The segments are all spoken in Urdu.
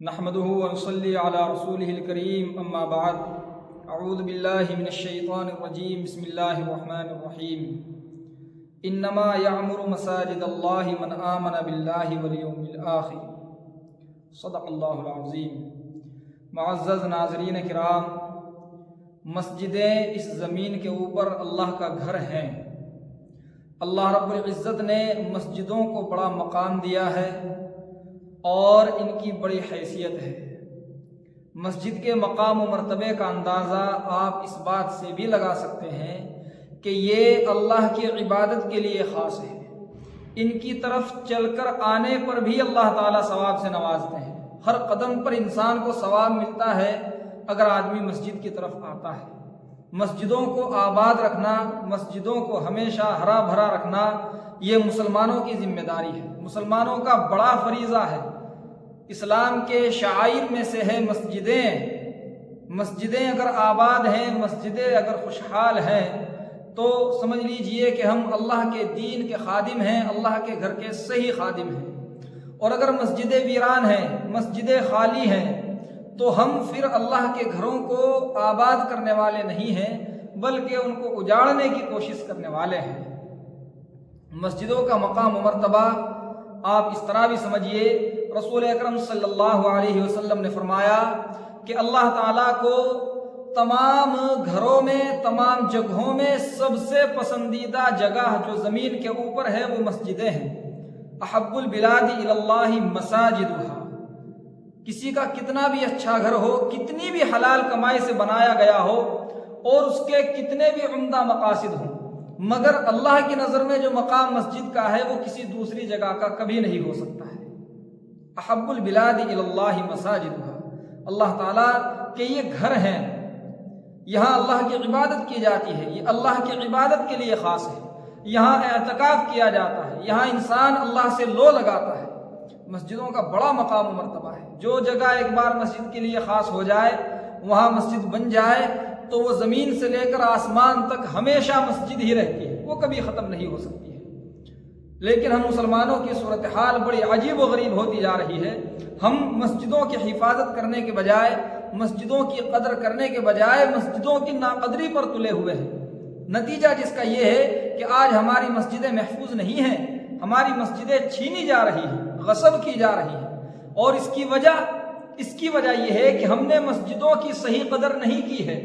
نحمده ونصلي على رسوله الكريم اما بعد اعوذ باللہ من الشیطان الرجیم بسم اللہ الرحمن الرحیم انما یعمر مساجد اللہ من آمن باللہ والیوم الآخر صدق اللہ العظیم۔ معزز ناظرین کرام، مسجدیں اس زمین کے اوپر اللہ کا گھر ہیں۔ اللہ رب العزت نے مسجدوں کو بڑا مقام دیا ہے اور ان کی بڑی حیثیت ہے۔ مسجد کے مقام و مرتبے کا اندازہ آپ اس بات سے بھی لگا سکتے ہیں کہ یہ اللہ کی عبادت کے لیے خاص ہے۔ ان کی طرف چل کر آنے پر بھی اللہ تعالیٰ ثواب سے نوازتے ہیں۔ ہر قدم پر انسان کو ثواب ملتا ہے اگر آدمی مسجد کی طرف آتا ہے۔ مسجدوں کو آباد رکھنا، مسجدوں کو ہمیشہ ہرا بھرا رکھنا، یہ مسلمانوں کی ذمہ داری ہے، مسلمانوں کا بڑا فریضہ ہے۔ اسلام کے شعائر میں سے ہے مسجدیں اگر آباد ہیں، مسجدیں اگر خوشحال ہیں تو سمجھ لیجئے کہ ہم اللہ کے دین کے خادم ہیں، اللہ کے گھر کے صحیح خادم ہیں۔ اور اگر مسجدیں ویران ہیں، مسجدیں خالی ہیں، تو ہم پھر اللہ کے گھروں کو آباد کرنے والے نہیں ہیں بلکہ ان کو اجاڑنے کی کوشش کرنے والے ہیں۔ مسجدوں کا مقام و مرتبہ آپ اس طرح بھی سمجھیے، رسول اکرم صلی اللہ علیہ وسلم نے فرمایا کہ اللہ تعالیٰ کو تمام گھروں میں، تمام جگہوں میں سب سے پسندیدہ جگہ جو زمین کے اوپر ہے وہ مسجدیں ہیں۔ احب البلاد الی اللہ مساجدها۔ کسی کا کتنا بھی اچھا گھر ہو، کتنی بھی حلال کمائی سے بنایا گیا ہو اور اس کے کتنے بھی عمدہ مقاصد ہوں، مگر اللہ کی نظر میں جو مقام مسجد کا ہے وہ کسی دوسری جگہ کا کبھی نہیں ہو سکتا ہے۔ احب البلاد الی اللہ مساجدها۔ اللہ تعالیٰ کے یہ گھر ہیں، یہاں اللہ کی عبادت کی جاتی ہے، یہ اللہ کی عبادت کے لیے خاص ہے۔ یہاں اعتکاف کیا جاتا ہے، یہاں انسان اللہ سے لو لگاتا ہے۔ مسجدوں کا بڑا مقام و مرتبہ ہے۔ جو جگہ ایک بار مسجد کے لیے خاص ہو جائے، وہاں مسجد بن جائے تو وہ زمین سے لے کر آسمان تک ہمیشہ مسجد ہی رہتی ہے، وہ کبھی ختم نہیں ہو سکتی ہے۔ لیکن ہم مسلمانوں کی صورتحال بڑی عجیب و غریب ہوتی جا رہی ہے۔ ہم مسجدوں کی حفاظت کرنے کے بجائے، مسجدوں کی قدر کرنے کے بجائے مسجدوں کی ناقدری پر تلے ہوئے ہیں۔ نتیجہ جس کا یہ ہے کہ آج ہماری مسجدیں محفوظ نہیں ہیں، ہماری مسجدیں چھینی جا رہی ہیں، غصب کی جا رہی ہیں، اور اس کی وجہ یہ ہے کہ ہم نے مسجدوں کی صحیح قدر نہیں کی ہے۔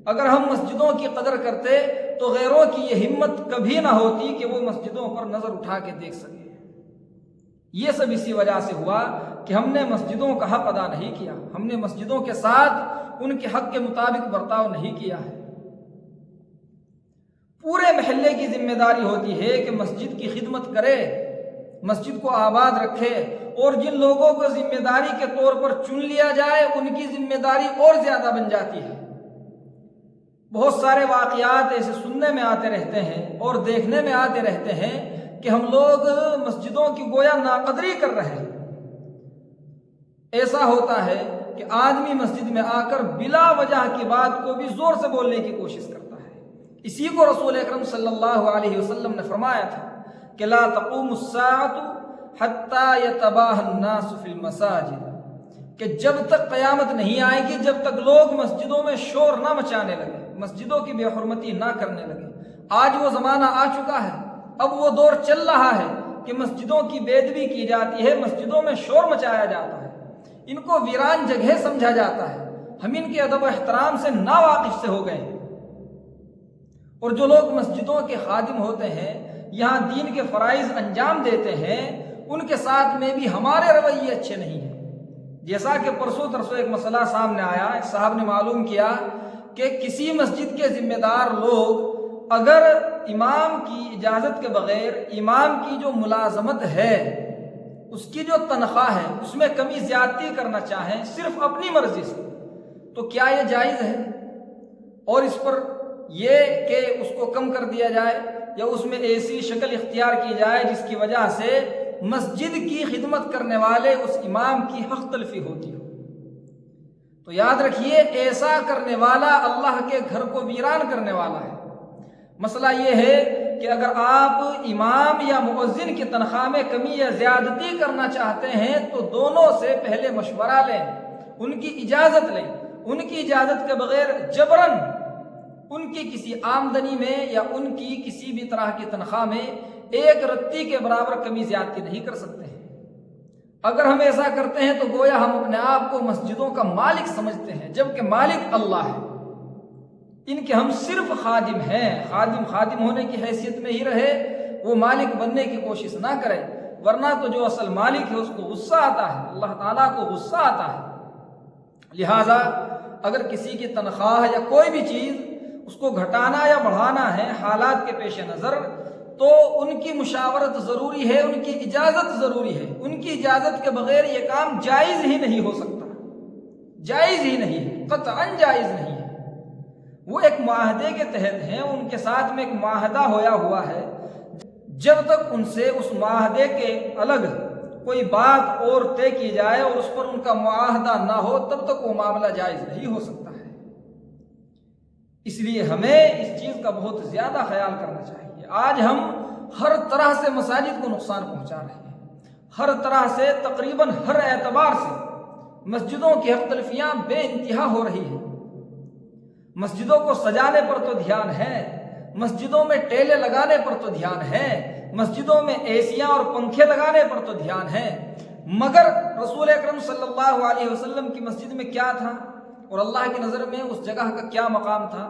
اگر ہم مسجدوں کی قدر کرتے تو غیروں کی یہ ہمت کبھی نہ ہوتی کہ وہ مسجدوں پر نظر اٹھا کے دیکھ سکے۔ یہ سب اسی وجہ سے ہوا کہ ہم نے مسجدوں کا حق ادا نہیں کیا، ہم نے مسجدوں کے ساتھ ان کے حق کے مطابق برتاؤ نہیں کیا ہے۔ پورے محلے کی ذمہ داری ہوتی ہے کہ مسجد کی خدمت کرے، مسجد کو آباد رکھے، اور جن لوگوں کو ذمہ داری کے طور پر چن لیا جائے ان کی ذمہ داری اور زیادہ بن جاتی ہے۔ بہت سارے واقعات ایسے سننے میں آتے رہتے ہیں اور دیکھنے میں آتے رہتے ہیں کہ ہم لوگ مسجدوں کی گویا ناقدری کر رہے ہیں۔ ایسا ہوتا ہے کہ آدمی مسجد میں آ کر بلا وجہ کی بات کو بھی زور سے بولنے کی کوشش کرتا ہے۔ اسی کو رسول اکرم صلی اللہ علیہ وسلم نے فرمایا تھا کہ لا تقوم الساعة حتى يتباهى الناس في المساجد، کہ جب تک قیامت نہیں آئے گی جب تک لوگ مسجدوں میں شور نہ مچانے لگے، مسجدوں کی بے حرمتی نہ کرنے لگے۔ آج وہ زمانہ آ چکا ہے، اب وہ دور چل رہا ہے کہ مسجدوں کی بے ادبی کی جاتی ہے، مسجدوں میں شور مچایا جاتا ہے، ان کو ویران جگہ سمجھا جاتا ہے۔ ہم ان کے ادب و احترام سے ناواقف سے ہو گئے ہیں، اور جو لوگ مسجدوں کے خادم ہوتے ہیں، یہاں دین کے فرائض انجام دیتے ہیں، ان کے ساتھ میں بھی ہمارے رویے اچھے نہیں ہیں۔ جیسا کہ پرسوں ترسوں ایک مسئلہ سامنے آیا، ایک صاحب نے معلوم کیا کہ کسی مسجد کے ذمہ دار لوگ اگر امام کی اجازت کے بغیر امام کی جو ملازمت ہے، اس کی جو تنخواہ ہے، اس میں کمی زیادتی کرنا چاہیں صرف اپنی مرضی سے، تو کیا یہ جائز ہے؟ اور اس پر یہ کہ اس کو کم کر دیا جائے یا اس میں ایسی شکل اختیار کی جائے جس کی وجہ سے مسجد کی خدمت کرنے والے اس امام کی حق تلفی ہوتی ہو، تو یاد رکھیے ایسا کرنے والا اللہ کے گھر کو ویران کرنے والا ہے۔ مسئلہ یہ ہے کہ اگر آپ امام یا مؤذن کی تنخواہ میں کمی یا زیادتی کرنا چاہتے ہیں تو دونوں سے پہلے مشورہ لیں، ان کی اجازت لیں۔ ان کی اجازت کے بغیر جبراً ان کی کسی آمدنی میں یا ان کی کسی بھی طرح کی تنخواہ میں ایک رتی کے برابر کمی زیادتی نہیں کر سکتے ہیں۔ اگر ہم ایسا کرتے ہیں تو گویا ہم اپنے آپ کو مسجدوں کا مالک سمجھتے ہیں، جبکہ مالک اللہ ہے۔ ان کے ہم صرف خادم ہیں۔ خادم ہونے کی حیثیت میں ہی رہے، وہ مالک بننے کی کوشش نہ کرے، ورنہ تو جو اصل مالک ہے اس کو غصہ آتا ہے، اللہ تعالیٰ کو غصہ آتا ہے۔ لہٰذا اگر کسی کی تنخواہ یا کوئی بھی چیز اس کو گھٹانا یا بڑھانا ہے حالات کے پیش نظر، تو ان کی مشاورت ضروری ہے، ان کی اجازت ضروری ہے۔ ان کی اجازت کے بغیر یہ کام جائز ہی نہیں ہو سکتا، جائز ہی نہیں ہے، قطعاً جائز نہیں ہے۔ وہ ایک معاہدے کے تحت ہیں، ان کے ساتھ میں ایک معاہدہ ہویا ہوا ہے، جب تک ان سے اس معاہدے کے الگ کوئی بات اور طے کی جائے اور اس پر ان کا معاہدہ نہ ہو تب تک وہ معاملہ جائز نہیں ہو سکتا ہے۔ اس لیے ہمیں اس چیز کا بہت زیادہ خیال کرنا چاہیے۔ آج ہم ہر طرح سے مساجد کو نقصان پہنچا رہے ہیں، ہر طرح سے، تقریباً ہر اعتبار سے مسجدوں کی حق تلفیاں بے انتہا ہو رہی ہیں۔ مسجدوں کو سجانے پر تو دھیان ہے، مسجدوں میں ٹیلے لگانے پر تو دھیان ہے، مسجدوں میں ایسیاں اور پنکھے لگانے پر تو دھیان ہے، مگر رسول اکرم صلی اللہ علیہ وسلم کی مسجد میں کیا تھا اور اللہ کی نظر میں اس جگہ کا کیا مقام تھا؟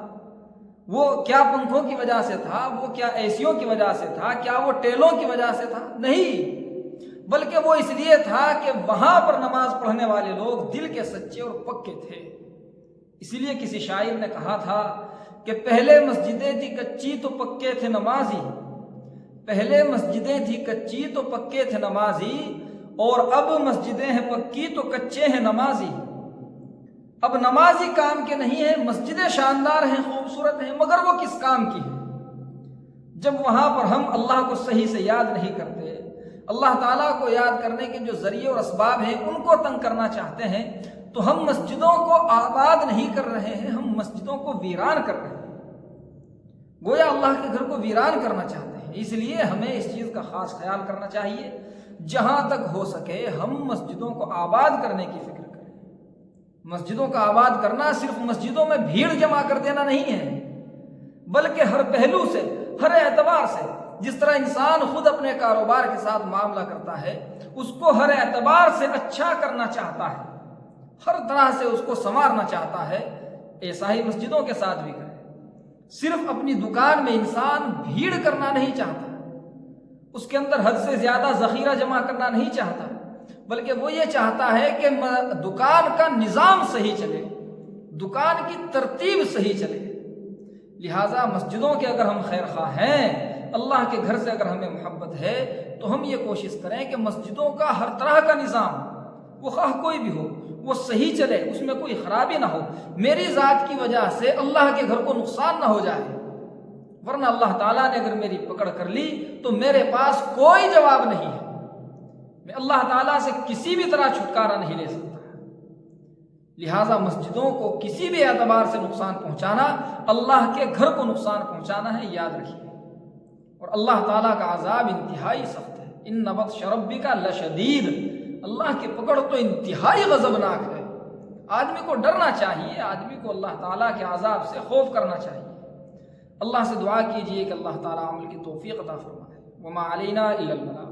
وہ کیا پنکھوں کی وجہ سے تھا؟ وہ کیا ایسیوں کی وجہ سے تھا؟ کیا وہ ٹیلوں کی وجہ سے تھا؟ نہیں، بلکہ وہ اس لیے تھا کہ وہاں پر نماز پڑھنے والے لوگ دل کے سچے اور پکے تھے۔ اسی لیے کسی شاعر نے کہا تھا کہ پہلے مسجدیں تھی کچی تو پکے تھے نمازی، پہلے مسجدیں تھی کچی تو پکے تھے نمازی، اور اب مسجدیں ہیں پکی تو کچے ہیں نمازی۔ اب نمازی کام کے نہیں ہیں، مسجدیں شاندار ہیں، خوبصورت ہیں، مگر وہ کس کام کی ہیں؟ جب وہاں پر ہم اللہ کو صحیح سے یاد نہیں کرتے، اللہ تعالیٰ کو یاد کرنے کے جو ذریعے اور اسباب ہیں ان کو تنگ کرنا چاہتے ہیں، تو ہم مسجدوں کو آباد نہیں کر رہے ہیں، ہم مسجدوں کو ویران کر رہے ہیں، گویا اللہ کے گھر کو ویران کرنا چاہتے ہیں۔ اس لیے ہمیں اس چیز کا خاص خیال کرنا چاہیے، جہاں تک ہو سکے ہم مسجدوں کو آباد کرنے کی فکر کریں۔ مسجدوں کا آباد کرنا صرف مسجدوں میں بھیڑ جمع کر دینا نہیں ہے، بلکہ ہر پہلو سے، ہر اعتبار سے، جس طرح انسان خود اپنے کاروبار کے ساتھ معاملہ کرتا ہے، اس کو ہر اعتبار سے اچھا کرنا چاہتا ہے، ہر طرح سے اس کو سنوارنا چاہتا ہے، ایسا ہی مسجدوں کے ساتھ بھی کرے۔ صرف اپنی دکان میں انسان بھیڑ کرنا نہیں چاہتا، اس کے اندر حد سے زیادہ ذخیرہ جمع کرنا نہیں چاہتا، بلکہ وہ یہ چاہتا ہے کہ دکان کا نظام صحیح چلے، دکان کی ترتیب صحیح چلے۔ لہٰذا مسجدوں کے اگر ہم خیر خواہ ہیں، اللہ کے گھر سے اگر ہمیں محبت ہے، تو ہم یہ کوشش کریں کہ مسجدوں کا ہر طرح کا نظام، وہ خواہ کوئی بھی ہو، وہ صحیح چلے، اس میں کوئی خرابی نہ ہو، میری ذات کی وجہ سے اللہ کے گھر کو نقصان نہ ہو جائے، ورنہ اللہ تعالیٰ نے اگر میری پکڑ کر لی تو میرے پاس کوئی جواب نہیں ہے، میں اللہ تعالیٰ سے کسی بھی طرح چھٹکارا نہیں لے سکتا۔ لہٰذا مسجدوں کو کسی بھی اعتبار سے نقصان پہنچانا اللہ کے گھر کو نقصان پہنچانا ہے، یاد رکھیے، اور اللہ تعالیٰ کا عذاب انتہائی سخت ہے۔ ان بطش ربک لشدید، اللہ کی پکڑ تو انتہائی غضبناک ہے۔ آدمی کو ڈرنا چاہیے، آدمی کو اللہ تعالیٰ کے عذاب سے خوف کرنا چاہیے۔ اللہ سے دعا کیجئے کہ اللہ تعالیٰ عمل کی توفیق عطا فرمائے۔ وما علینا الا البلاغ۔